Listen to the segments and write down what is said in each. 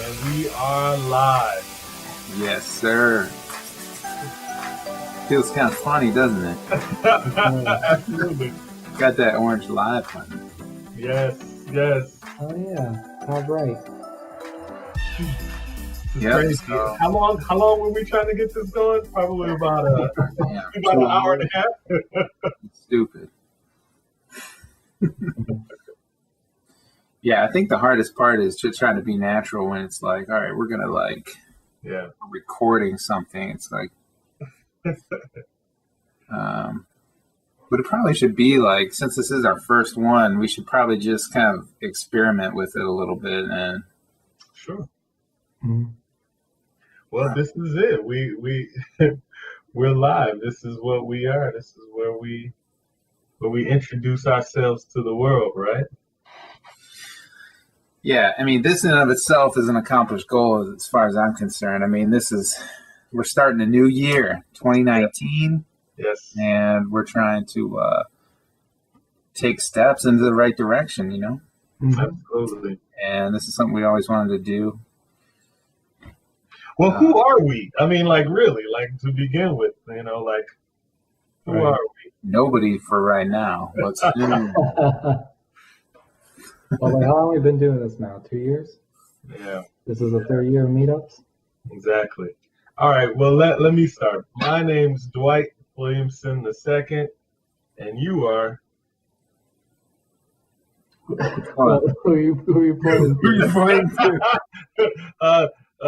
And we are live. Yes, sir. Feels kind of funny, doesn't it? Absolutely. Got that orange live button. Yes, yes. Oh yeah, how right. Yep, Crazy. so- How long were we trying to get this going? Probably about an hour and a half. Stupid. Yeah, I think the hardest part is just trying to be natural when it's like, all right, we're gonna recording something. It's like, but it probably should be like, since this is our first one, we should probably just kind of experiment with it a little bit and. Sure. Mm-hmm. Well, this is it. We're live. This is what we are. This is where we introduce ourselves to the world, right? Yeah, I mean, this in and of itself is an accomplished goal as far as I'm concerned. I mean, we're starting a new year, 2019. Yes. And we're trying to take steps into the right direction, you know? Mm-hmm. Absolutely. And this is something we always wanted to do. Well, who are we? I mean, like, really, like, to begin with, you know, like, who Right. are we? Nobody for right now. Let's do. Well, like, how long have we been doing this now? 2 years? Yeah, This is the third year of meetups? exactly. All right, well, let me start. My name's Dwight Williamson II, and you are... Well, who are you pointing Who you to? pointing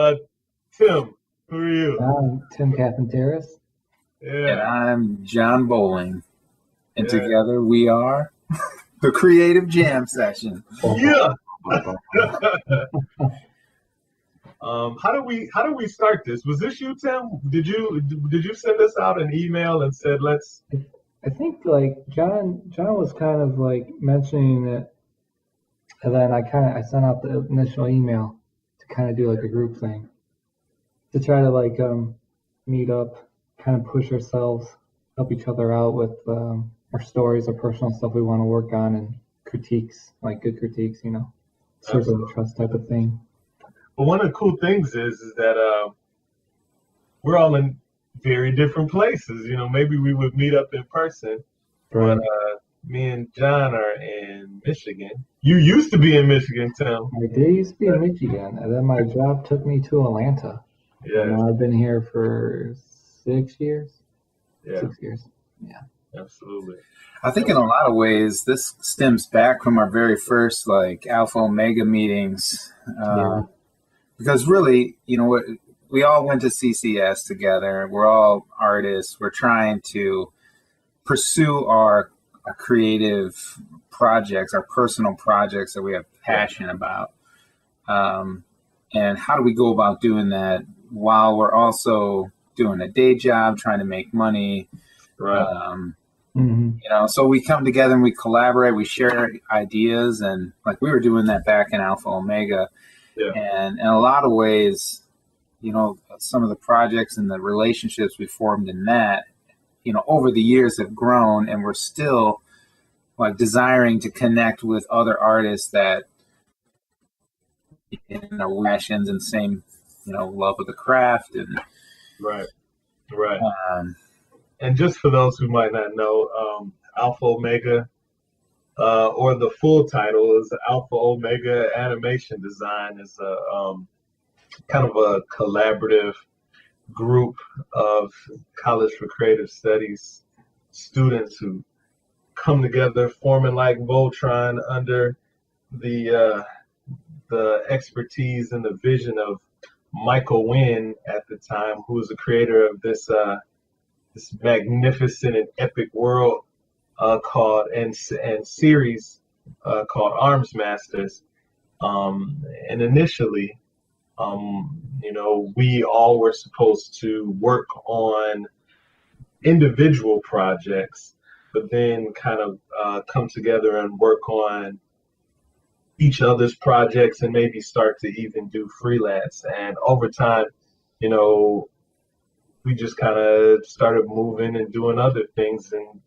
to? Tim, who are you? I'm Tim Kafantaris. And Yeah, I'm John Bowling. And Yeah. together we are the Creative Jam Session. yeah. How do we start this? Was this you, Tim? Did you send us out an email and said let's? I think like John was kind of like mentioning it, and then I sent out the initial email to kind of do like a group thing to try to like meet up, kind of push ourselves, help each other out with our stories, our personal stuff we want to work on, and critiques, like good critiques, you know, circle of trust type of thing. But one of the cool things is that we're all in very different places. You know, maybe we would meet up in person, Right. but me and John are in Michigan. You used to be in Michigan, Tim. I did used to be in Michigan, and then my job took me to Atlanta. And Yeah, now I've been here for 6 years. yeah, 6 years. absolutely. I think in a lot of ways, this stems back from our very first like Alpha Omega meetings. Yeah. Because really, you know what, we all went to CCS together. We're all artists. We're trying to pursue our creative projects, our personal projects that we have passion about. And how do we go about doing that while we're also doing a day job, trying to make money? Right. Mm-hmm. You know, so we come together and we collaborate, we share ideas, and like we were doing that back in Alpha Omega. Yeah. And in a lot of ways, you know, some of the projects and the relationships we formed in that, you know, over the years have grown, and we're still like desiring to connect with other artists that, you know, passions and same, you know, love of the craft. And Right. Right. um, And just for those who might not know, Alpha Omega, or the full title is Alpha Omega Animation Design, is a kind of a collaborative group of College for Creative Studies students who come together, forming like Voltron under the expertise and the vision of Michael Wynn at the time, who was the creator of this magnificent and epic world called and series called Arms Masters. And initially, you know, we all were supposed to work on individual projects, but then kind of come together and work on each other's projects and maybe start to even do freelance. And over time, you know, we just kind of started moving and doing other things. And,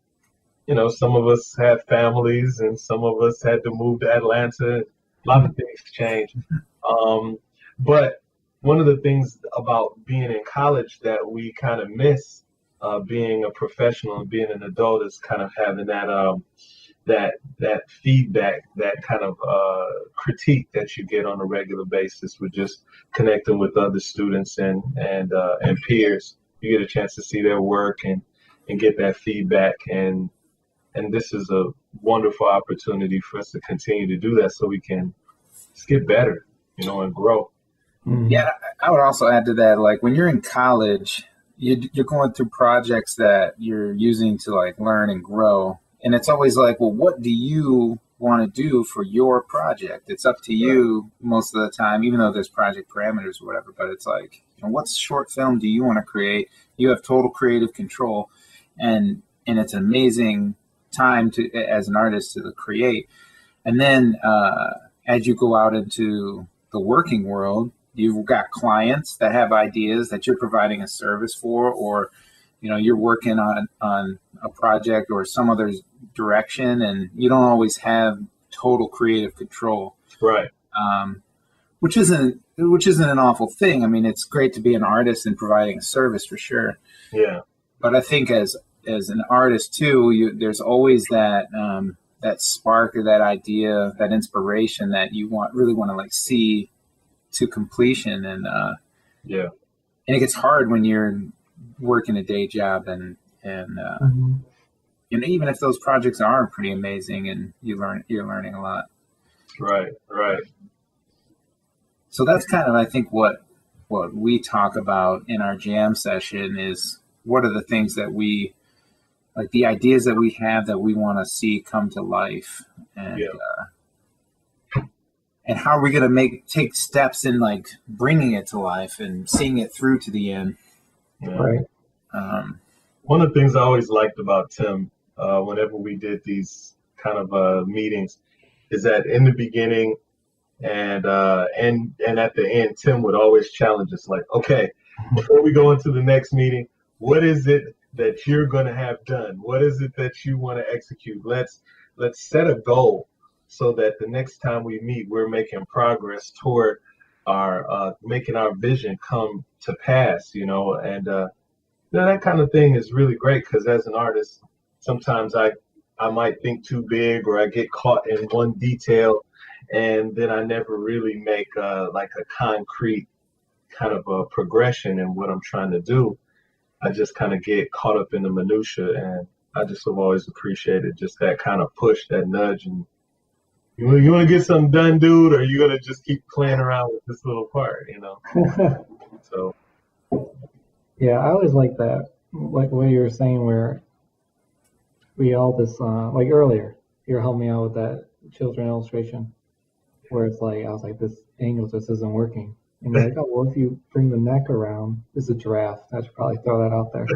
you know, some of us had families and some of us had to move to Atlanta. A lot of things changed. But one of the things about being in college that we kind of miss, being a professional and being an adult, is kind of having that feedback, that kind of critique that you get on a regular basis with just connecting with other students and peers. You get a chance to see their work and get that feedback, and this is a wonderful opportunity for us to continue to do that so we can just get better, and grow. Yeah, I would also add to that, like when you're in college, you're going through projects that you're using to like learn and grow. And it's always like, well, what do you want to do for your project? It's up to you most of the time, even though there's project parameters or whatever. But it's like, what short film do you want to create? You have total creative control, and it's an amazing time to, as an artist, to create. And then as you go out into the working world, you've got clients that have ideas that you're providing a service for, or you're working on a project or some other direction, and you don't always have total creative control. Right. Which isn't an awful thing. I mean, it's great to be an artist and providing a service for sure. Yeah. But I think as an artist too, there's always that that spark or that idea, that inspiration that you really want to like see to completion. And and it gets hard when you're working a day job and even if those projects are pretty amazing and you're learning a lot. Right. So that's kind of, I think, what we talk about in our jam session is what are the things that we like, the ideas that we have that we want to see come to life, and and how are we going to take steps in like bringing it to life and seeing it through to the end. Yeah. Right. One of the things I always liked about Tim, whenever we did these kind of meetings, is that in the beginning and at the end, Tim would always challenge us, like, okay, before we go into the next meeting, what is it that you're going to have done? What is it that you want to execute? Let's set a goal so that the next time we meet, we're making progress toward our making our vision come to pass, and that kind of thing is really great, because as an artist, sometimes I might think too big, or I get caught in one detail, and then I never really make like a concrete kind of a progression in what I'm trying to do. I just kind of get caught up in the minutia, and I just have always appreciated just that kind of push, that nudge. And you want to get something done, dude, or you gonna just keep playing around with this little part, So. Yeah, I always like that, like what you were saying, where we all just, like earlier, you were helping me out with that children illustration, where it's like, I was like, this angle just isn't working. And you're like, oh, well, if you bring the neck around, this is a giraffe. I should probably throw that out there.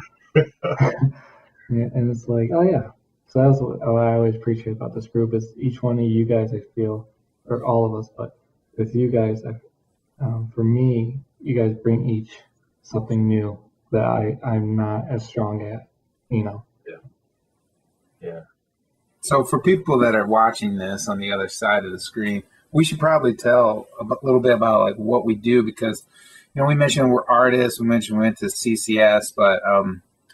And it's like, oh, yeah. So that's what I always appreciate about this group is each one of you guys, I feel, or all of us, but with you guys, for me, you guys bring each something new that I'm not as strong at, Yeah. So for people that are watching this on the other side of the screen, we should probably tell a little bit about like what we do, because, we mentioned we're artists, we mentioned we went to CCS, but,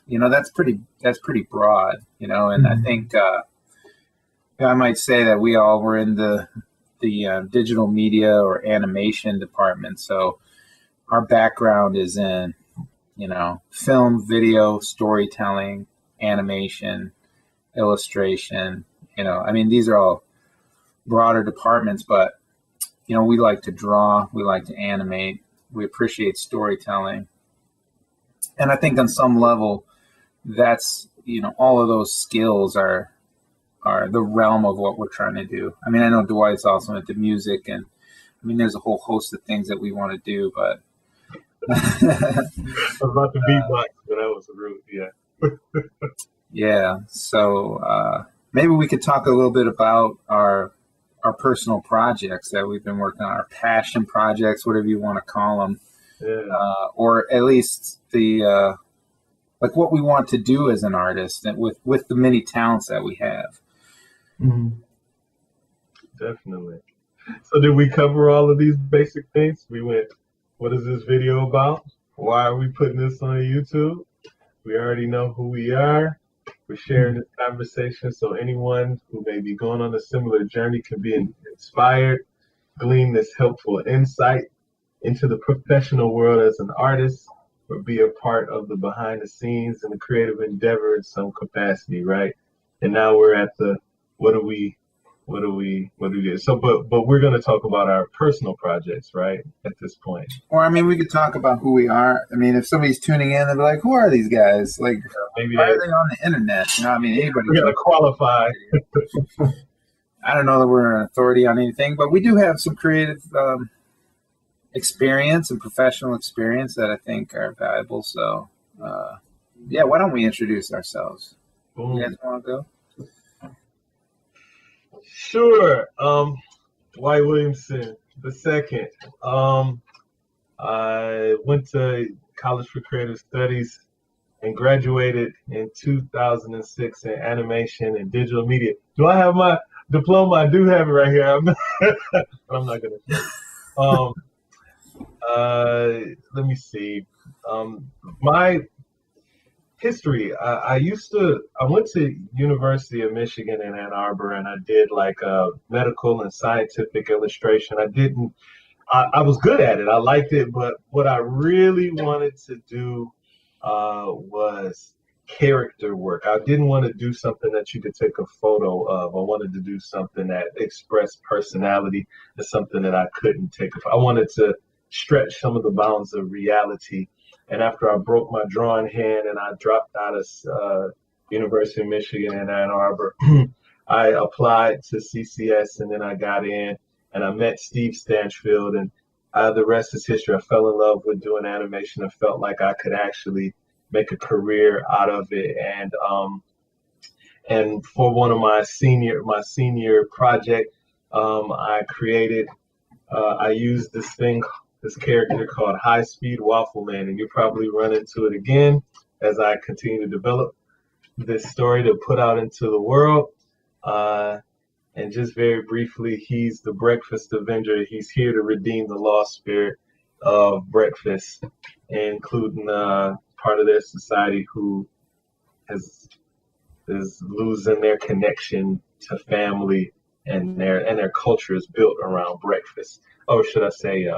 that's pretty broad, and I think, I might say that we all were in the digital media or animation department. So our background is in, film, video, storytelling, animation, illustration, these are all broader departments, but, we like to draw, we like to animate, we appreciate storytelling. And I think on some level, that's, all of those skills are the realm of what we're trying to do. I know Dwight's also into music, and there's a whole host of things that we want to do, but I was about to beatbox, but that was rude. Yeah. Yeah. So maybe we could talk a little bit about our personal projects that we've been working on, our passion projects, whatever you want to call them, or at least the like what we want to do as an artist, and with the many talents that we have. Mm-hmm. Definitely. So did we cover all of these basic things? We went What is this video about? Why are we putting this on YouTube? We already know who we are. We're sharing this conversation so anyone who may be going on a similar journey can be inspired, glean this helpful insight into the professional world as an artist, or be a part of the behind the scenes and the creative endeavor in some capacity, right? And now we're at the what do we do? So but we're gonna talk about our personal projects, right? At this point. Or I mean, we could talk about who we are. I mean, if somebody's tuning in, they'll be like, "Who are these guys? Like, Maybe why are they on the internet?" You know, I mean, anybody. we gotta qualify. I don't know that we're an authority on anything, but we do have some creative experience and professional experience that I think are valuable. So, yeah, why don't we introduce ourselves? Boom. You guys want to go? Sure. Dwight Williamson II. I went to College for Creative Studies and graduated in 2006 in animation and digital media. Do I have my diploma? I do have it right here. I'm not gonna show it. Let me see. My history. I went to University of Michigan in Ann Arbor, and I did like medical and scientific illustration. I was good at it. I liked it, but what I really wanted to do was character work. I didn't want to do something that you could take a photo of. I wanted to do something that expressed personality and something that I couldn't take. I wanted to stretch some of the bounds of reality. And after I broke my drawing hand and I dropped out of University of Michigan in Ann Arbor, I applied to CCS and then I got in and I met Steve Stanchfield, and the rest is history. I fell in love with doing animation. I felt like I could actually make a career out of it. And for one of my senior project, I used this character called High Speed Waffle Man, and you probably run into it again as I continue to develop this story to put out into the world. And just very briefly, he's the Breakfast Avenger. He's here to redeem the lost spirit of breakfast, including part of their society who is losing their connection to family, and their culture is built around breakfast. Or should I say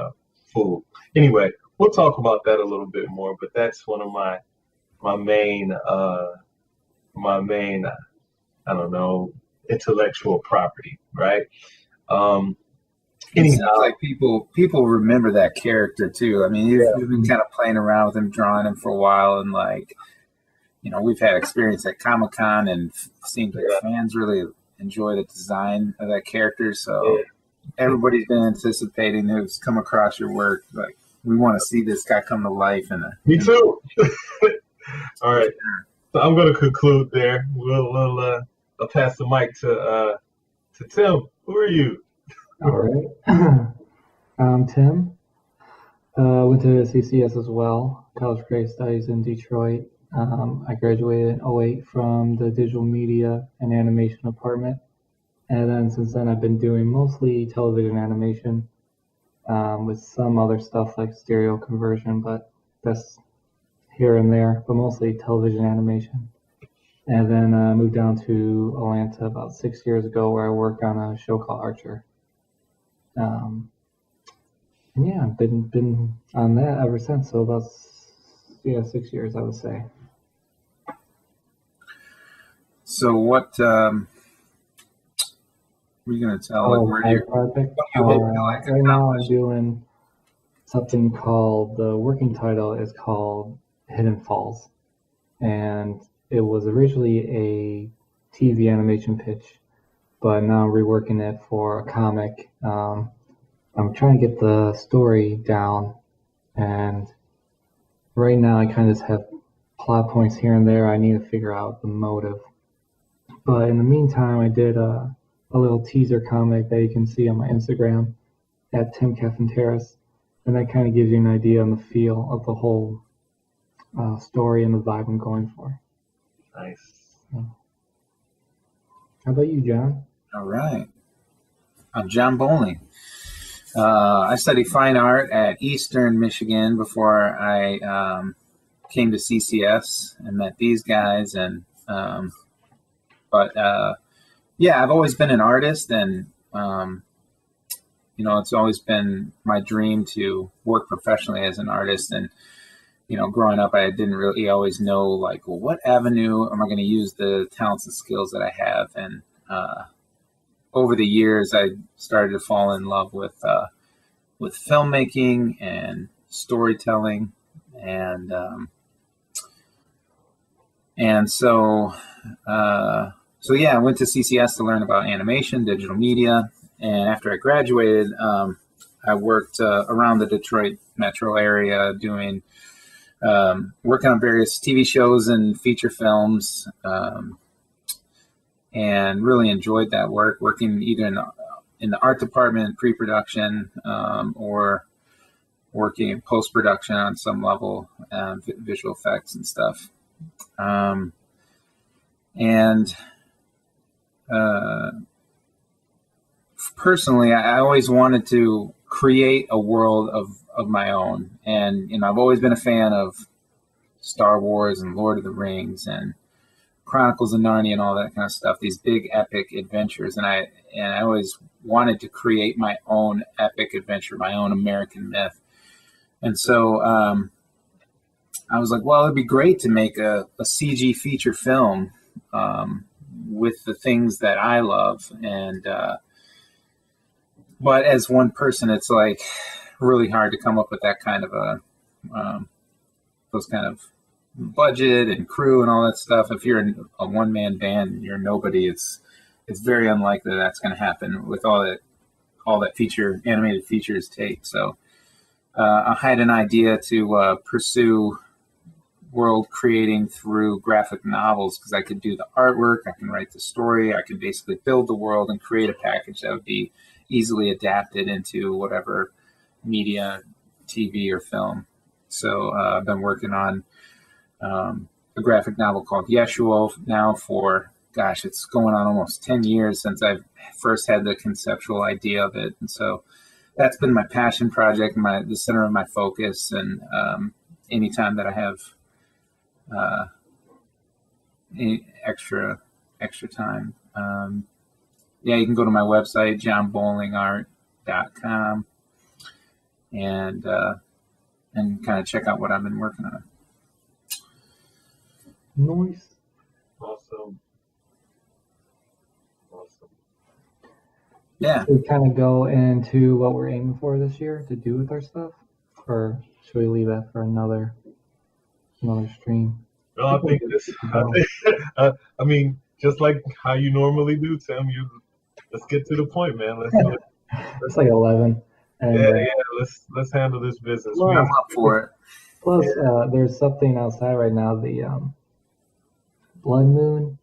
food? Anyway, we'll talk about that a little bit more, but that's one of my main I don't know, intellectual property, right? It seems like people remember that character too. I mean, you've been kind of playing around with him, drawing him for a while, and like, you know, we've had experience at Comic-Con, and it seems like fans really enjoy the design of that character. So everybody's been anticipating who's come across your work. Like, we want to see this guy come to life. Me too. All right. So I'm going to conclude there. I'll pass the mic to Tim. Who are you? All right. I'm Tim. Went to CCS as well, College of Creative Studies in Detroit. I graduated in '08 from the digital media and animation department. And then since then, I've been doing mostly television animation with some other stuff like stereo conversion, but that's here and there, but mostly television animation. And then I moved down to Atlanta about 6 years ago, where I worked on a show called Archer. And yeah, I've been on that ever since. So about 6 years, I would say. So what were you going to tell? Project. Right now, I'm doing something called, the working title is called Hidden Falls, and it was originally a TV animation pitch, but now I'm reworking it for a comic. I'm trying to get the story down, and right now I kind of just have plot points here and there. I need to figure out the motive. But in the meantime, I did a little teaser comic that you can see on my Instagram at Tim Kafantaris, and that kind of gives you an idea on the feel of the whole story and the vibe I'm going for. Nice. So, how about you, John? All right. I'm John Bowling. I studied fine art at Eastern Michigan before I came to CCS and met these guys. And yeah, I've always been an artist, and it's always been my dream to work professionally as an artist. And growing up, I didn't really always know, like, well, what avenue am I going to use the talents and skills that I have? And over the years, I started to fall in love with filmmaking and storytelling, and so yeah, I went to CCS to learn about animation, digital media, and after I graduated, I worked around the Detroit metro area doing working on various TV shows and feature films, and really enjoyed that work, working either in the art department, pre-production, or working in post-production on some level, visual effects and stuff. Personally, I always wanted to create a world of my own. And, I've always been a fan of Star Wars and Lord of the Rings and Chronicles of Narnia and all that kind of stuff, these big epic adventures. And I always wanted to create my own epic adventure, my own American myth. And so I was like, well, it'd be great to make a CG feature film with the things that I love. And but as one person, it's like really hard to come up with that kind of those kind of budget and crew and all that stuff. If you're a one-man band and you're nobody, it's very unlikely that's going to happen with all that animated features take. So I had an idea to pursue world creating through graphic novels, because I could do the artwork, I can write the story, I could basically build the world and create a package that would be easily adapted into whatever media, TV or film. So I've been working on a graphic novel called Yeshua now for, gosh, it's going on almost 10 years since I first had the conceptual idea of it. And so that's been my passion project, the center of my focus. And anytime that I have any extra time, yeah, you can go to my website, johnbowlingart.com, and kind of check out what I've been working on. Nice. Awesome. Yeah. Should we kind of go into what we're aiming for this year to do with our stuff, or should we leave that for another stream? No, I think I mean, just like how you normally do, Tim. Let's get to the point, man. Let's do it. It's like 11. And, yeah. Let's handle this business. I'm up for it. Plus, there's something outside right now. The blood moon.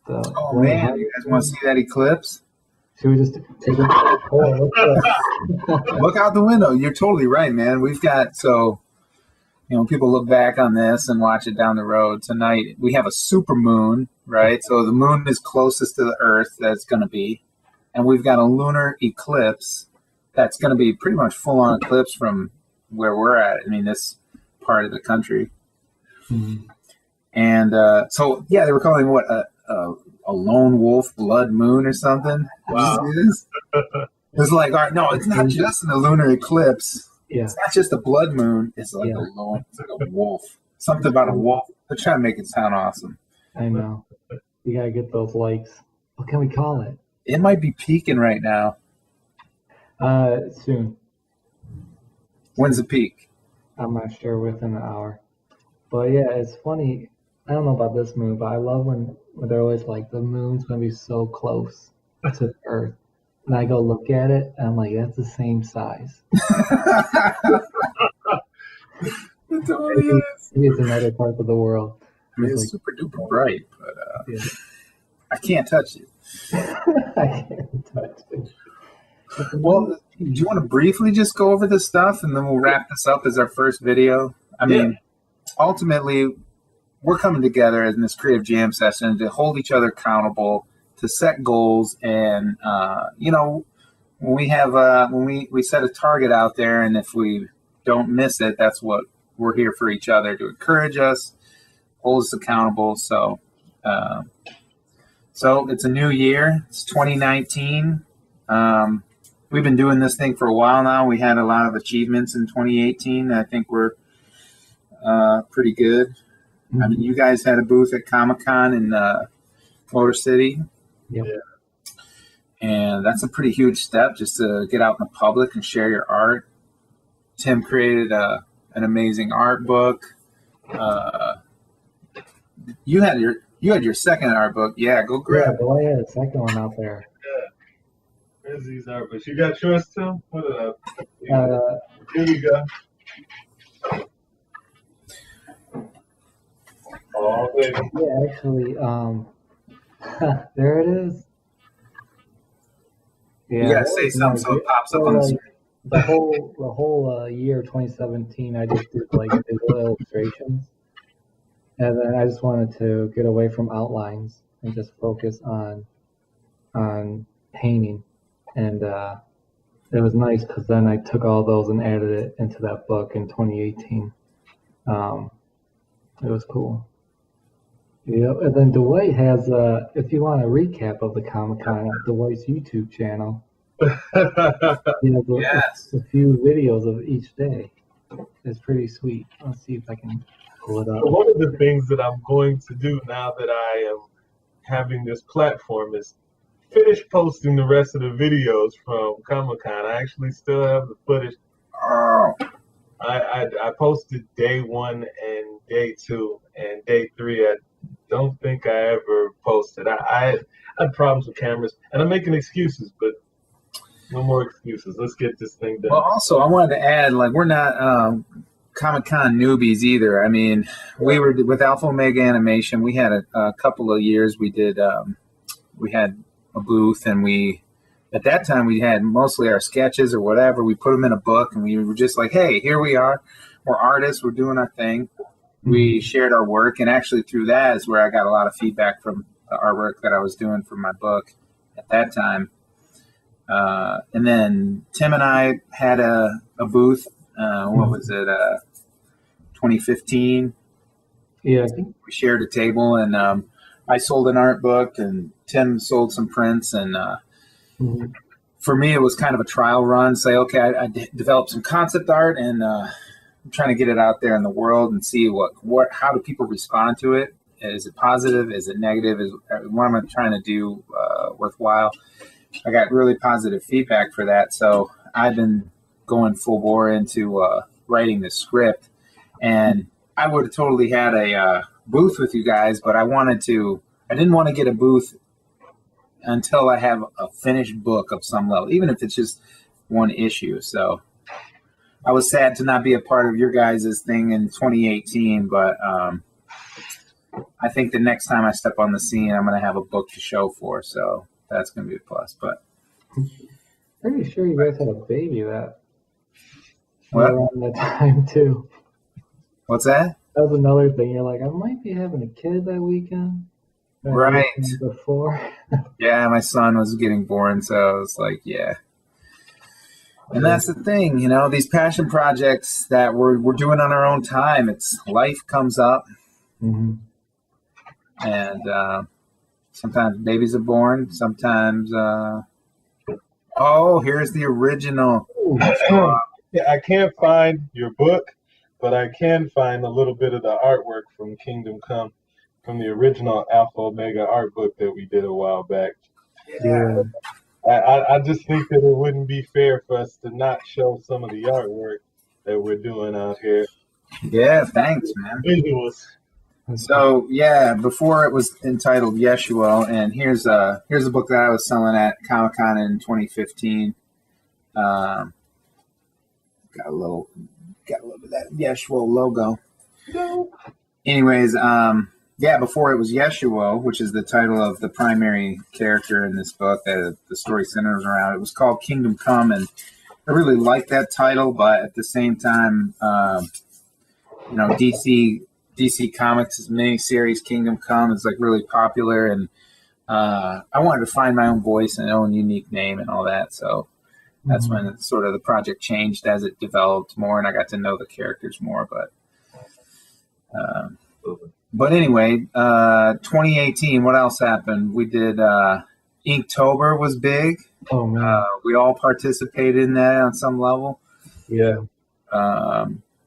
Oh man, you guys want to see that eclipse? Should we just take a look out the window? You're totally right, man. We've got people look back on this and watch it down the road. Tonight we have a super moon, right? So the moon is closest to the Earth that's going to be, and we've got a lunar eclipse that's going to be pretty much full-on eclipse from where we're at. I mean, this part of the country. Mm-hmm. And so, yeah, they were calling what a lone wolf blood moon or something. Wow. It's like, all right, no, it's not just the lunar eclipse. Yeah. It's not just a blood moon. It's like it's like a wolf. Something about a wolf. They're trying to make it sound awesome. I know. You gotta get those likes. What can we call it? It might be peaking right now. Soon. When's the peak? I'm not sure, within an hour. But yeah, it's funny. I don't know about this moon, but I love when they're always like, the moon's gonna be so close to the Earth. And I go look at it, and I'm like, that's the same size. It totally is. Maybe it's another part of the world. I mean, it's super duper bright, but I can't touch it. I can't touch it. Well, do you want to briefly just go over this stuff, and then we'll wrap this up as our first video? I mean, ultimately, we're coming together in this creative jam session to hold each other accountable, to set goals, and when we have when we set a target out there, and if we don't miss it, that's what we're here for each other, to encourage us, hold us accountable. So so it's a new year. It's 2019. We've been doing this thing for a while now. We had a lot of achievements in 2018. I think we're pretty good. Mm-hmm. I mean, you guys had a booth at Comic-Con in Motor City. Yep. And that's a pretty huge step, just to get out in the public and share your art. Tim created an amazing art book. You had your second art book. Yeah, go grab it. Yeah, boy, I had a second one out there. Yeah. There's these art books. You got yours too? What here we go. Oh, baby. Yeah, actually, there it is. Yeah, you gotta say something so it pops up on the screen. The whole year 2017, I just did like visual illustrations, and then I just wanted to get away from outlines and just focus on painting, and it was nice because then I took all those and added it into that book in 2018. It was cool. Yeah, and then Dwight has, if you want a recap of the Comic-Con, Dwight's YouTube channel. He has a few videos of each day. It's pretty sweet. Let's see if I can pull it up. So one of the things that I'm going to do now that I am having this platform is finish posting the rest of the videos from Comic-Con. I actually still have the footage. I posted day 1 and day 2, and day 3 I don't think I ever posted. I had problems with cameras, and I'm making excuses, but no more excuses. Let's get this thing done. Well, also, I wanted to add, like, we're not Comic-Con newbies either. I mean, we were with Alpha Omega Animation. We had a couple of years. We did. We had a booth, and at that time we had mostly our sketches or whatever. We put them in a book, and we were just like, hey, here we are. We're artists. We're doing our thing. We shared our work, and actually through that is where I got a lot of feedback from the artwork that I was doing for my book at that time. And then Tim and I had a booth. What was it? 2015. Yeah. We shared a table, and I sold an art book, and Tim sold some prints. And for me, it was kind of a trial run. Say, okay, I developed some concept art, and I'm trying to get it out there in the world and see how do people respond to it. Is it positive? Is it negative? What am I trying to do worthwhile? I got really positive feedback for that. So I've been going full bore into writing the script, and I would have totally had a booth with you guys, but I didn't want to get a booth until I have a finished book of some level, even if it's just one issue. So I was sad to not be a part of your guys' thing in 2018, but I think the next time I step on the scene, I'm going to have a book to show for, so that's going to be a plus. But pretty sure you guys had a baby around that time too. What's that? That was another thing. You're like, I might be having a kid that weekend. Right. Before. Yeah, my son was getting born, so I was like, yeah. And that's the thing, these passion projects that we're doing on our own time. It's life comes up, and sometimes babies are born. Sometimes, here's the original. Yeah, I can't find your book, but I can find a little bit of the artwork from Kingdom Come, from the original Alpha Omega art book that we did a while back. Yeah. I just think that it wouldn't be fair for us to not show some of the artwork that we're doing out here. Yeah, thanks, man. Visuals. So yeah, before it was entitled Yeshua, and here's a book that I was selling at Comic-Con in 2015. Got a little bit of that Yeshua logo. Anyways, before it was Yeshua, which is the title of the primary character in this book that the story centers around, it was called Kingdom Come, and I really like that title, but at the same time, DC Comics' miniseries Kingdom Come is like really popular, and I wanted to find my own voice and own unique name and all that. So that's when sort of the project changed as it developed more, and I got to know the characters more. But anyway, 2018. What else happened? We did Inktober was big. Oh man, we all participated in that on some level. Yeah.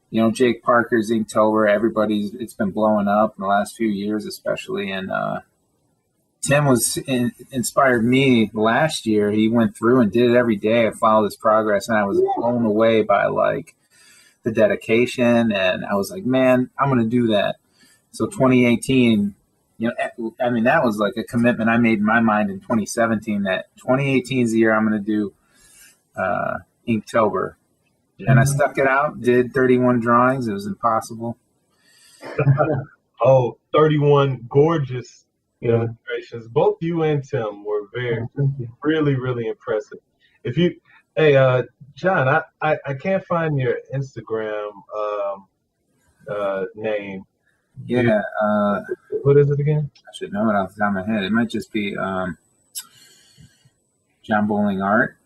You know, Jake Parker's Inktober. It's been blowing up in the last few years, especially. And Tim inspired me last year. He went through and did it every day. I followed his progress, and I was blown away by like the dedication. And I was like, man, I'm going to do that. So 2018, you know, I mean, that was like a commitment I made in my mind in 2017 that 2018 is the year I'm going to do Inktober. And I stuck it out, did 31 drawings. It was impossible. 31 gorgeous illustrations. Both you and Tim were really impressive. John, I can't find your Instagram name. Yeah. What is it again? I should know it off the top of my head. It might just be John Bowling Art.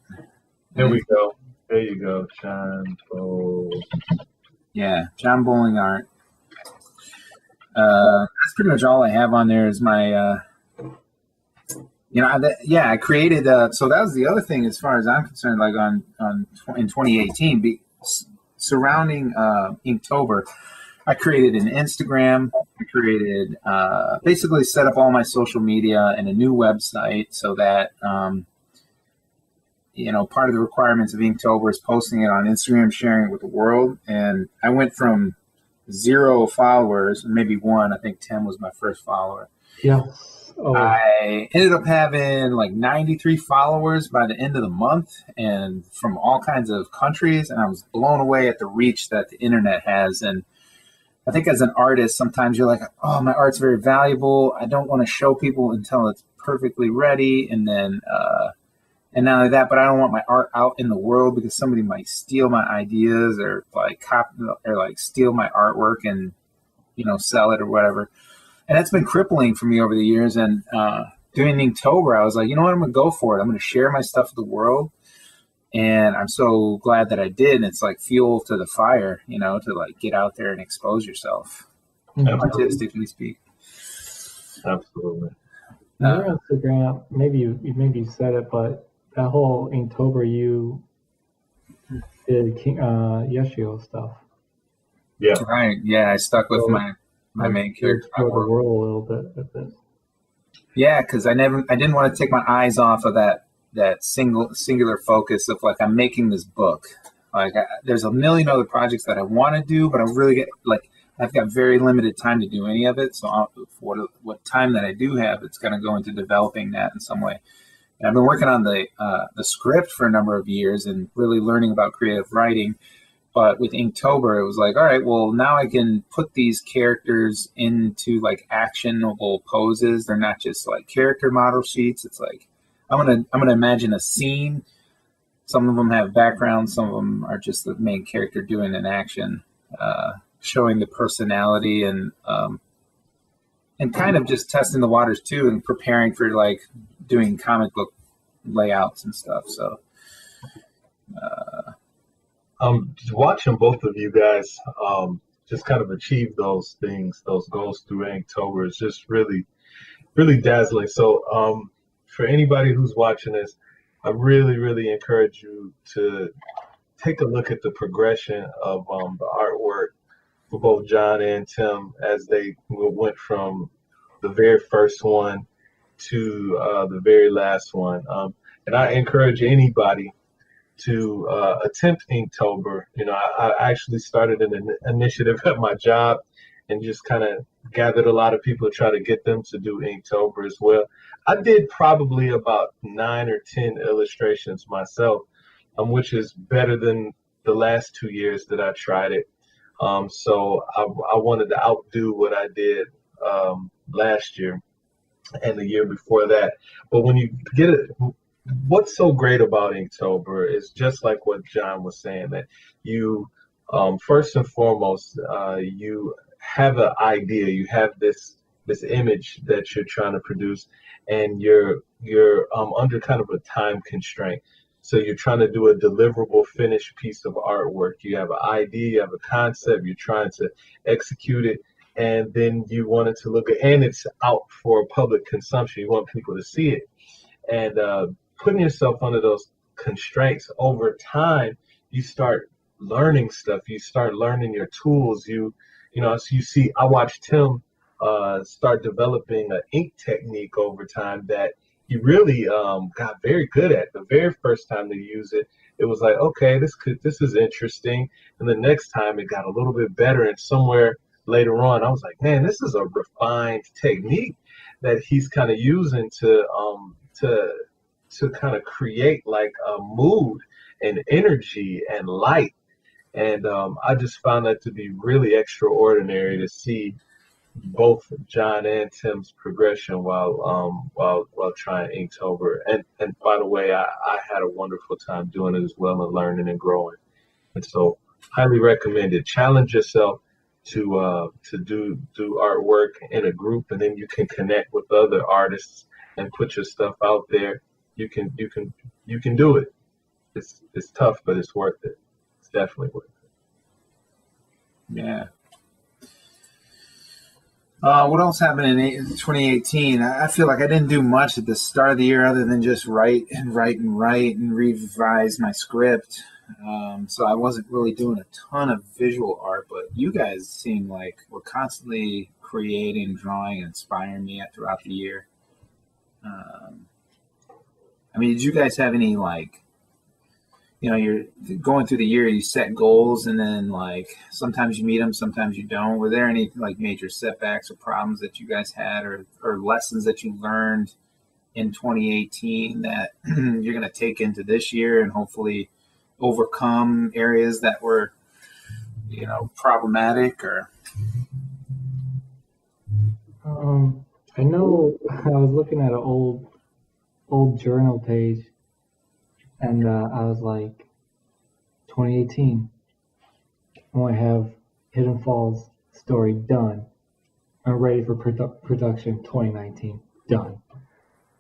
There we go. There you go, John Bowling. Yeah, John Bowling Art. That's pretty much all I have on there is my, I created, so that was the other thing as far as I'm concerned, like in 2018, surrounding Inktober, I created an Instagram. I created, basically set up all my social media and a new website so that, part of the requirements of Inktober is posting it on Instagram, sharing it with the world. And I went from 0 followers, maybe 1. I think Tim was my first follower. Yeah. Oh. I ended up having like 93 followers by the end of the month, and from all kinds of countries. And I was blown away at the reach that the internet has. And I think as an artist, sometimes you're like, oh, my art's very valuable. I don't want to show people until it's perfectly ready. And then, and not only that, but I don't want my art out in the world because somebody might steal my ideas or like copy or like steal my artwork and, sell it or whatever. And that's been crippling for me over the years. And doing Inktober, I was like, you know what, I'm going to go for it. I'm going to share my stuff with the world. And I'm so glad that I did. And it's like fuel to the fire, to like get out there and expose yourself, artistically speak. Absolutely. Your Instagram, maybe you said it, but that whole Inktober you did Yeshio stuff. Yeah. Right. Yeah, I stuck with my main character. The world a little bit with this. Yeah, because I didn't want to take my eyes off of that singular focus of like, I'm making this book. Like there's a million other projects that I want to do, but I've got very limited time to do any of it. So for what time that I do have, it's going to go into developing that in some way. And I've been working on the script for a number of years and really learning about creative writing. But with Inktober, it was like, all right, well, now I can put these characters into like actionable poses. They're not just like character model sheets. It's like, I'm gonna imagine a scene. Some of them have backgrounds. Some of them are just the main character doing an action, showing the personality and kind of just testing the waters too, and preparing for like doing comic book layouts and stuff. So, just watching both of you guys just kind of achieve those things, those goals through Inktober is just really, really dazzling. So, for anybody who's watching this, I really encourage you to take a look at the progression of the artwork for both John and Tim as they went from the very first one to the very last one. And I encourage anybody to attempt Inktober. I actually started an initiative at my job and just kind of gathered a lot of people to try to get them to do Inktober as well. I did probably about 9 or 10 illustrations myself, which is better than the last 2 years that I tried it. So I wanted to outdo what I did last year and the year before that. But when you get it, what's so great about Inktober is just like what John was saying, that you first and foremost you have an idea, you have this image that you're trying to produce, and you're under kind of a time constraint. So you're trying to do a deliverable, finished piece of artwork. You have an idea, you have a concept, you're trying to execute it, and then you want it to look good, and it's out for public consumption. You want people to see it. And putting yourself under those constraints over time, you start learning stuff. You start learning your tools. So you see, I watched him start developing an ink technique over time that he really got very good at. The very first time to use it, it was like, okay, this is interesting. And the next time it got a little bit better. And somewhere later on, I was like, man, this is a refined technique that he's kind of using to kind of create like a mood and energy and light. And I just found that to be really extraordinary to see both John and Tim's progression while trying Inktober. And by the way, I had a wonderful time doing it as well and learning and growing. And so highly recommend it. Challenge yourself to do artwork in a group, and then you can connect with other artists and put your stuff out there. You can do it. It's tough, but it's worth it. It's definitely worth it. Yeah. What else happened in 2018? I feel like I didn't do much at the start of the year other than just write and revise my script. So I wasn't really doing a ton of visual art, but you guys seem like were constantly creating, drawing, and inspiring me throughout the year. I mean, did you guys have any, like, you're going through the year, you set goals, and then, like, sometimes you meet them, sometimes you don't. Were there any, like, major setbacks or problems that you guys had, or lessons that you learned in 2018 that you're going to take into this year and hopefully overcome areas that were, problematic? Or I know I was looking at an old journal page, and I was like, 2018, I want to have Hidden Falls story done. I'm ready for production 2019, done.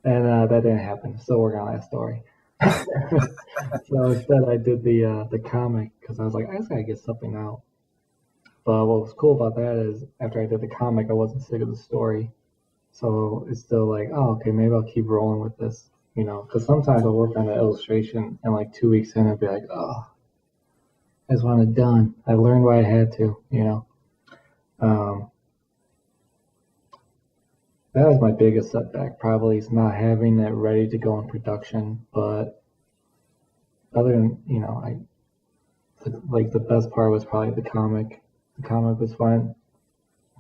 And that didn't happen. Still working on that story. So instead I did the comic because I was like, I just gotta get something out. But what was cool about that is after I did the comic, I wasn't sick of the story. So it's still like, oh, okay, maybe I'll keep rolling with this, because sometimes I'll work on an illustration and like 2 weeks in, I'll be like, oh, I just want it done. I learned what I had to, That was my biggest setback, probably, is not having it ready to go in production. But other than, the best part was probably the comic. The comic was fun.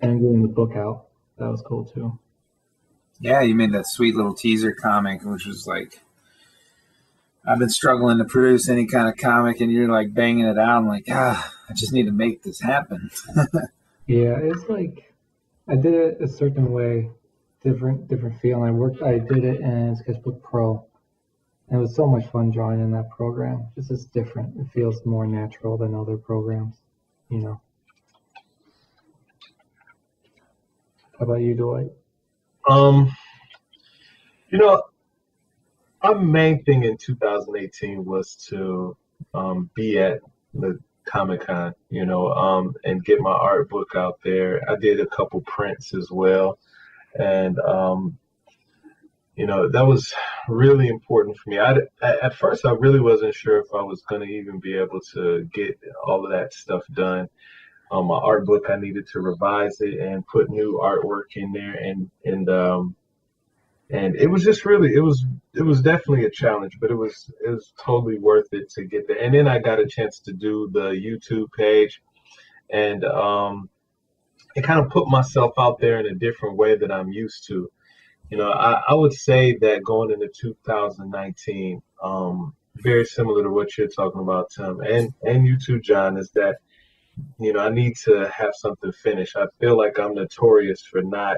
And getting the book out, that was cool too. Yeah, you made that sweet little teaser comic, which was like, I've been struggling to produce any kind of comic, and you're like banging it out. I'm like, I just need to make this happen. Yeah, it's like I did it a certain way, different feel. And I did it in Sketchbook Pro. And it was so much fun drawing in that program. It's different. It feels more natural than other programs, How about you, Dwight? Our main thing in 2018 was to be at the Comic-Con, and get my art book out there. I did a couple prints as well. And, that was really important for me. At first, I really wasn't sure if I was going to even be able to get all of that stuff done. My art book, I needed to revise it and put new artwork in there. And it was just really, it was definitely a challenge, but it was totally worth it to get there. And then I got a chance to do the YouTube page, and it kind of put myself out there in a different way that I'm used to. I would say that going into 2019, very similar to what you're talking about, Tim, and you too, John, is that, I need to have something finished. I feel like I'm notorious for not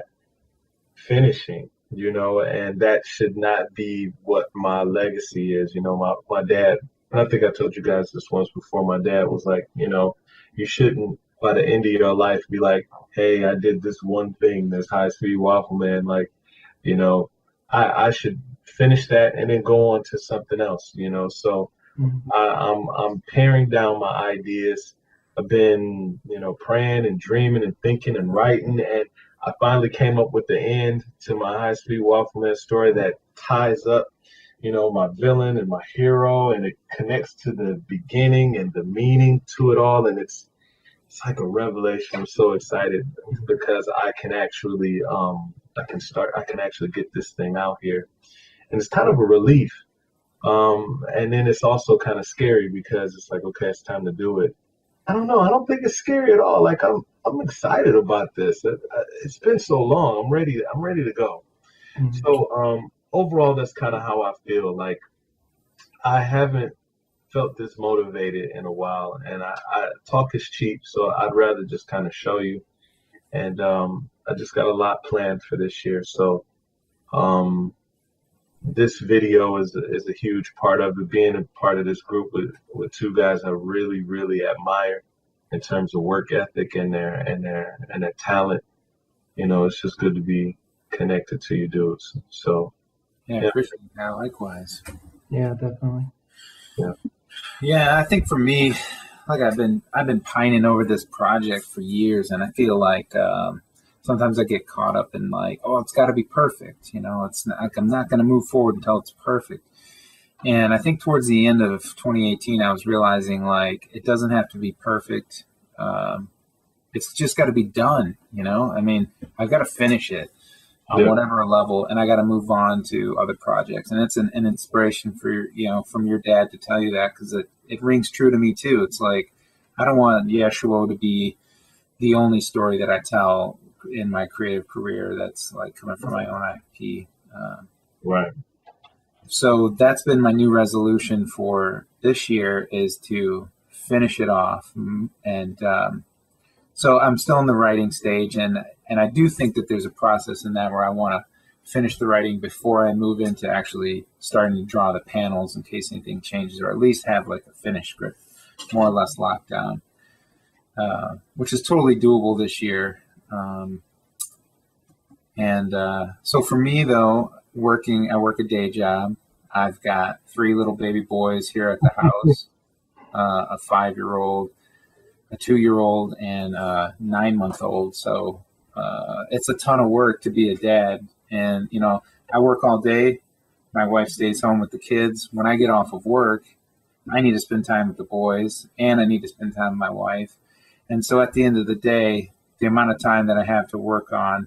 finishing. And that should not be what my legacy is. My dad, and I think I told you guys this once before, my dad was like, you shouldn't, by the end of your life, be like, hey, I did this one thing, this high-speed waffle man. Like, I should finish that and then go on to something else, you know. So I'm paring down my ideas. I've been, you know, praying and dreaming and thinking and writing, and I finally came up with the end to my high-speed waffle man story that ties up, you know, my villain and my hero, and it connects to the beginning and the meaning to it all, and it's like a revelation. I'm so excited because I can actually I can actually get this thing out here, and it's kind of a relief. And then it's also kind of scary because it's like, okay, it's time to do it. I don't know. I don't think it's scary at all. Like I'm excited about this. It's been so long. I'm ready. I'm ready to go. So overall, that's kind of how I feel. Like I haven't felt this motivated in a while, and I talk is cheap, so I'd rather just kind of show you. And I just got a lot planned for this year. So this video is a huge part of it. Being a part of this group with two guys I really, really admire in terms of work ethic and their talent. You know, it's just good to be connected to you dudes. So yeah. Appreciate that. Likewise. Yeah, definitely. Yeah, I think for me, like I've been pining over this project for years, and I feel like sometimes I get caught up in like, oh, it's got to be perfect. You know, it's not, like I'm not going to move forward until it's perfect. And I think towards the end of 2018, I was realizing like it doesn't have to be perfect. It's just got to be done. You know, I mean, I've got to finish it on whatever level, and I got to move on to other projects. And it's an inspiration for, you know, from your dad to tell you that, because it rings true to me too. It's like, I don't want Yeshuo to be the only story that I tell in my creative career that's like coming from my own IP. Right. So that's been my new resolution for this year, is to finish it off. And so I'm still in the writing stage, and I do think that there's a process in that where I want to finish the writing before I move into actually starting to draw the panels in case anything changes, or at least have like a finished script more or less locked down, which is totally doable this year. So for me though, I work a day job. I've got 3 little baby boys here at the house, a 5-year-old, a 2-year-old, and a 9-month-old. So it's a ton of work to be a dad. And, you know, I work all day. My wife stays home with the kids. When I get off of work, I need to spend time with the boys, and I need to spend time with my wife. And so at the end of the day, the amount of time that I have to work on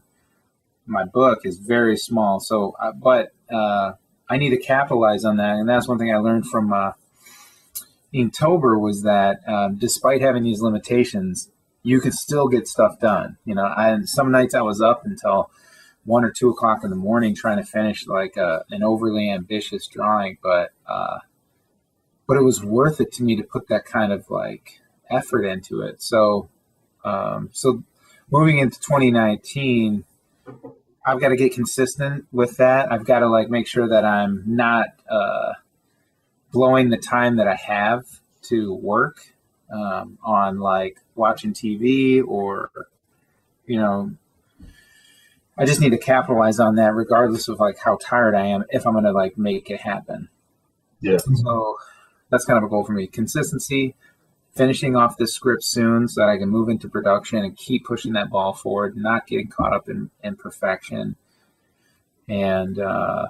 my book is very small. So, but I need to capitalize on that. And that's one thing I learned from Inktober, was that despite having these limitations, you can still get stuff done. You know, some nights I was up until 1 or 2 o'clock in the morning trying to finish like an overly ambitious drawing, but it was worth it to me to put that kind of like effort into it. So moving into 2019, I've got to get consistent with that. I've got to like make sure that I'm not blowing the time that I have to work on like watching TV, or, you know, I just need to capitalize on that regardless of like how tired I am, if I'm going to like make it happen. Yeah. So that's kind of a goal for me. Consistency, finishing off this script soon so that I can move into production and keep pushing that ball forward, not getting caught up in perfection. And yeah,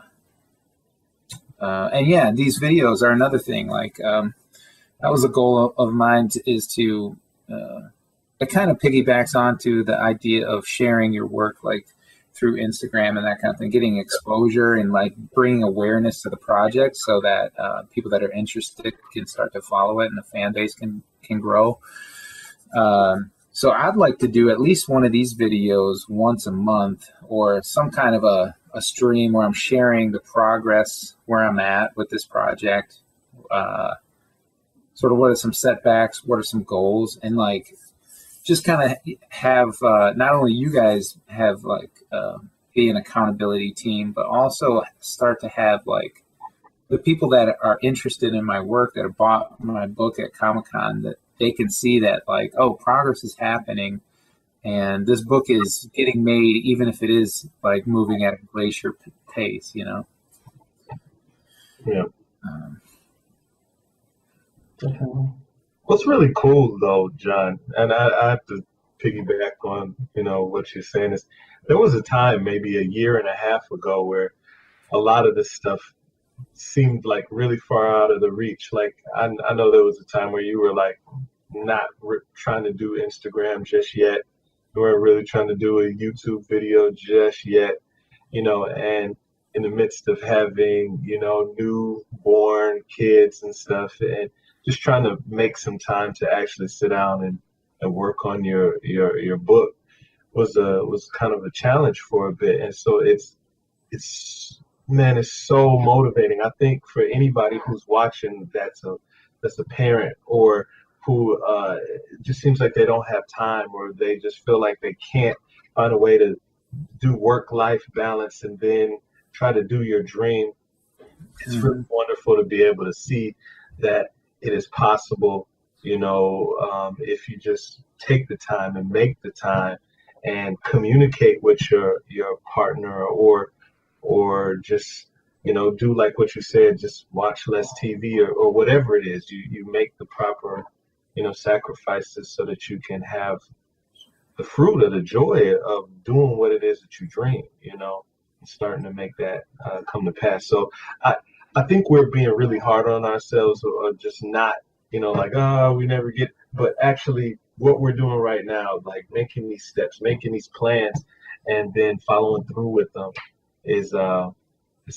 these videos are another thing. Like that was a goal of mine, is to, it kind of piggybacks onto the idea of sharing your work, like through Instagram and that kind of thing, getting exposure and like bringing awareness to the project so that people that are interested can start to follow it and the fan base can grow. So I'd like to do at least one of these videos once a month, or some kind of a stream where I'm sharing the progress, where I'm at with this project, sort of what are some setbacks, what are some goals, and like just kind of have not only you guys have like be an accountability team, but also start to have like the people that are interested in my work, that have bought my book at Comic-Con, that they can see that like, oh, progress is happening. And this book is getting made, even if it is like moving at a glacier pace, you know. Yeah. Definitely. What's really cool though, John, and I have to piggyback on, what you're saying is there was a time maybe a year and a half ago where a lot of this stuff seemed like really far out of the reach. Like I know there was a time where you were like not trying to do Instagram just yet. You weren't really trying to do a YouTube video just yet, and in the midst of having, newborn kids and stuff, and just trying to make some time to actually sit down and work on your book was kind of a challenge for a bit. And so it's man, it's so motivating. I think for anybody who's watching that's a parent or who it just seems like they don't have time or they just feel like they can't find a way to do work-life balance and then try to do your dream. It's really wonderful to be able to see that it is possible, if you just take the time and make the time and communicate with your partner or just do like what you said, just watch less TV or whatever it is. You make the proper sacrifices so that you can have the fruit of the joy of doing what it is that you dream, and starting to make that come to pass. So I think we're being really hard on ourselves or just not, like, oh, we never get, but actually what we're doing right now, like making these steps, making these plans, and then following through with them is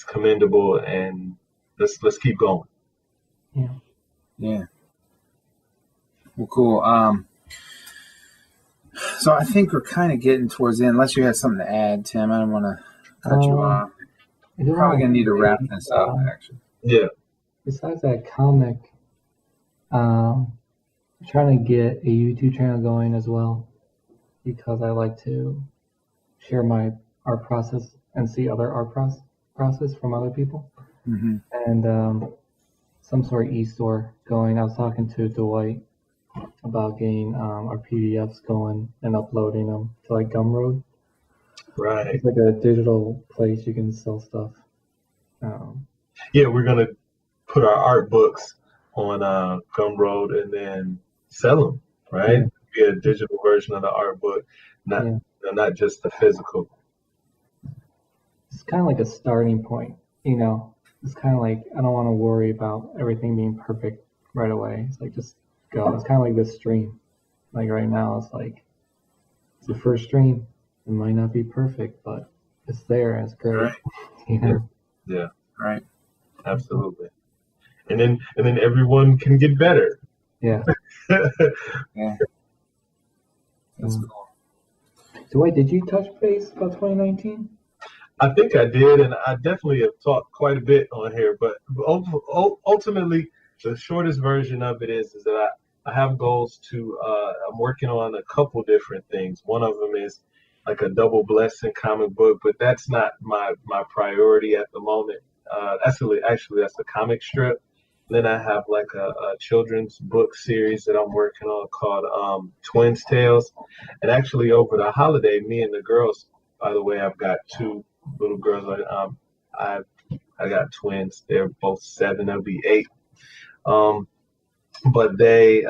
commendable, and let's keep going. Yeah. Yeah. Well, cool. So I think we're kind of getting towards the end, unless you have something to add, Tim. I don't want to cut you off. We're probably going to need to wrap this up, actually. Yeah. Besides that comic, I'm trying to get a YouTube channel going as well because I like to share my art process and see other art process from other people. Mm-hmm. And some sort of e-store going. I was talking to Dwight about getting our PDFs going and uploading them to like Gumroad. Right. It's like a digital place you can sell stuff. Yeah, we're gonna put our art books on Gumroad and then sell them. Right. Be a digital version of the art book, not just the physical. It's kind of like a starting point, It's kind of like I don't want to worry about everything being perfect right away. It's like just go. It's kind of like this stream. Like right now, it's like it's the first stream. It might not be perfect, but it's there. And it's great. Right. Yeah. Right. Absolutely. And then everyone can get better. Yeah. Yeah. That's cool. Dwight, did you touch base about 2019? I think I did, and I definitely have talked quite a bit on here. But ultimately, the shortest version of it is that I have goals to. I'm working on a couple different things. One of them is like a double blessing comic book, but that's not my priority at the moment. That's a comic strip. Then I have like a children's book series that I'm working on called Twins Tales. And actually over the holiday, me and the girls, by the way, I've got two little girls. I got twins. They're both 7. They'll be 8. But they've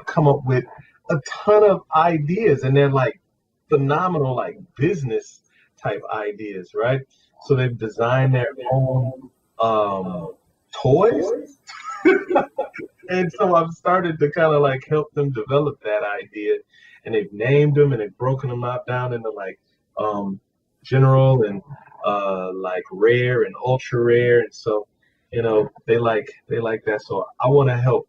come up with a ton of ideas, and they're like phenomenal, like business type ideas, right? So they've designed their own toys. And so I've started to kind of like help them develop that idea, and they've named them and they've broken them out down into like general and like rare and ultra rare. And so they like that. So I want to help.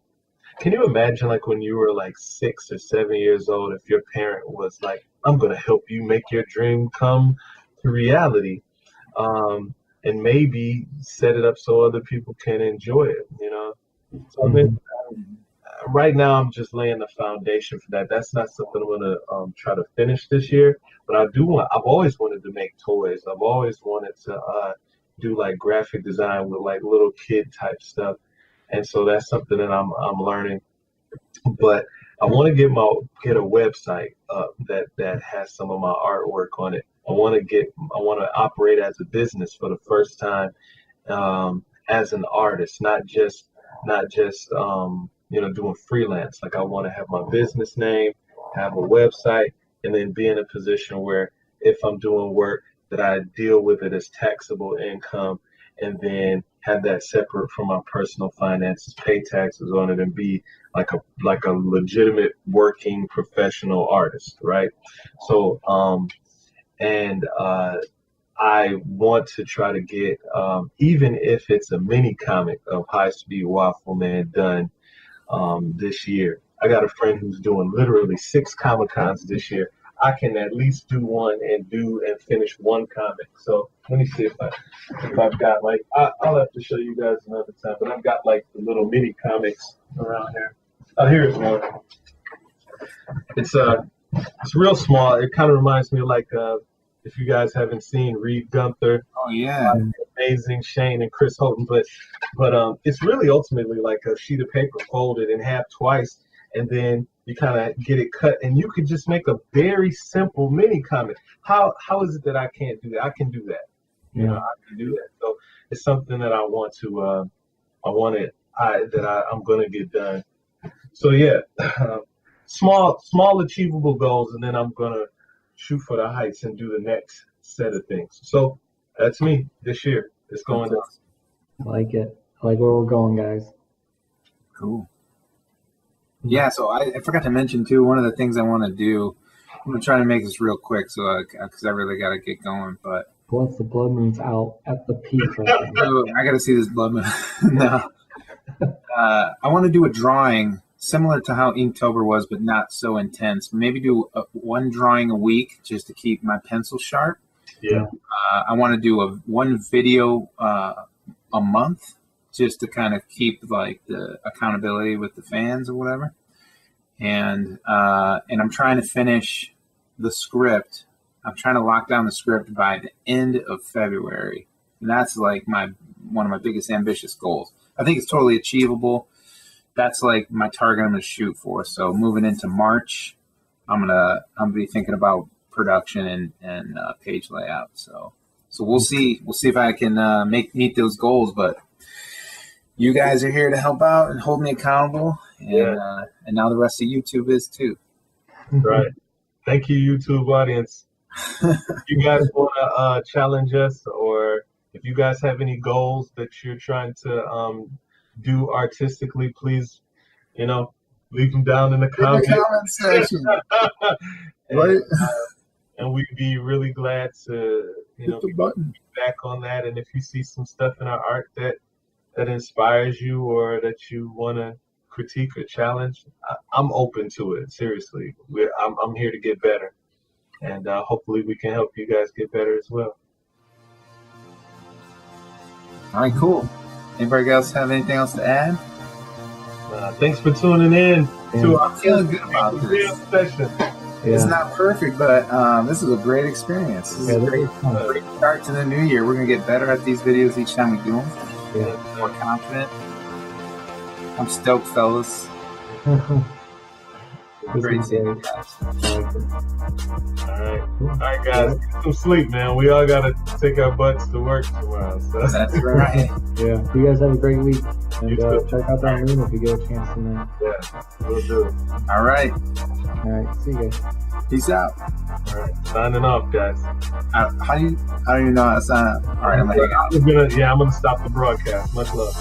Can you imagine like when you were like 6 or 7 years old, if your parent was like, I'm going to help you make your dream come to reality, and maybe set it up so other people can enjoy it, So I mean, right now I'm just laying the foundation for that. That's not something I'm going to try to finish this year, but I've always wanted to make toys. I've always wanted to do like graphic design with like little kid type stuff. And so that's something that I'm learning. But I want to get a website up that has some of my artwork on it. I want to operate as a business for the first time, as an artist, not just doing freelance. Like I want to have my business name, have a website, and then be in a position where if I'm doing work that I deal with it as taxable income, and then have that separate from my personal finances, pay taxes on it, and be like a legitimate working professional artist, right? So I want to try to get, even if it's a mini comic of High Speed Waffle Man done this year. I got a friend who's doing literally 6 Comic-Cons this year. I can at least do one and finish one comic. So let me see if I've got like, I'll have to show you guys another time, but I've got like the little mini comics around here. Oh, here's one. It's real small. It kind of reminds me of like, if you guys haven't seen Reed Gunther. Oh yeah. Amazing Shane and Chris Houghton, but it's really ultimately like a sheet of paper folded in half twice, and then you kind of get it cut, and you could just make a very simple mini comic. How is it that I can't do that? I can do that. You know, I can do that. So it's something that I want to, I'm going to get done. So yeah, small achievable goals, and then I'm going to shoot for the heights and do the next set of things. So that's me this year. It's going down. I like it. I like where we're going, guys. Cool. Yeah, so I forgot to mention too, one of the things I want to do, I'm going to try to make this real quick because I really got to get going, but once the blood moon's out at the peak right now. I got to see this blood moon. No. I want to do a drawing similar to how Inktober was, but not so intense. Maybe do one drawing a week just to keep my pencil sharp. Yeah. I want to do one video a month just to kind of keep like the accountability with the fans or whatever. And I'm trying to finish the script. I'm trying to lock down the script by the end of February. And that's like one of my biggest ambitious goals. I think it's totally achievable. That's like my target I'm going to shoot for. So moving into March, I'm gonna be thinking about production and page layout. So we'll see if I can meet those goals. But you guys are here to help out and hold me accountable, and now the rest of YouTube is too. Right. Thank you, YouTube audience. If you guys want to challenge us, or if you guys have any goals that you're trying to do artistically, please, leave them down in the comment section. And we'd be really glad to, hit the button. Back on that. And if you see some stuff in our art that inspires you, or that you want to critique or challenge, I'm open to it. Seriously, I'm here to get better, and hopefully we can help you guys get better as well. All right, cool. Anybody else have anything else to add? Thanks for tuning in to our feeling good about this session. It's not perfect, but this is a great experience. This is a great start to the new year. We're going to get better at these videos each time we do them. Yeah. More confident. I'm stoked, fellas. Great seeing you guys. All right, guys. Get some sleep, man. We all got to take our butts to work tomorrow. So. That's right. Yeah. You guys have a great week. And check out that moon if you get a chance tonight. Yeah, we'll do it. All right. All right. See you guys. Peace out. All right. Signing off, guys. How do you know how to sign up? All right. I'm going to hang out. I'm going to stop the broadcast. Much love.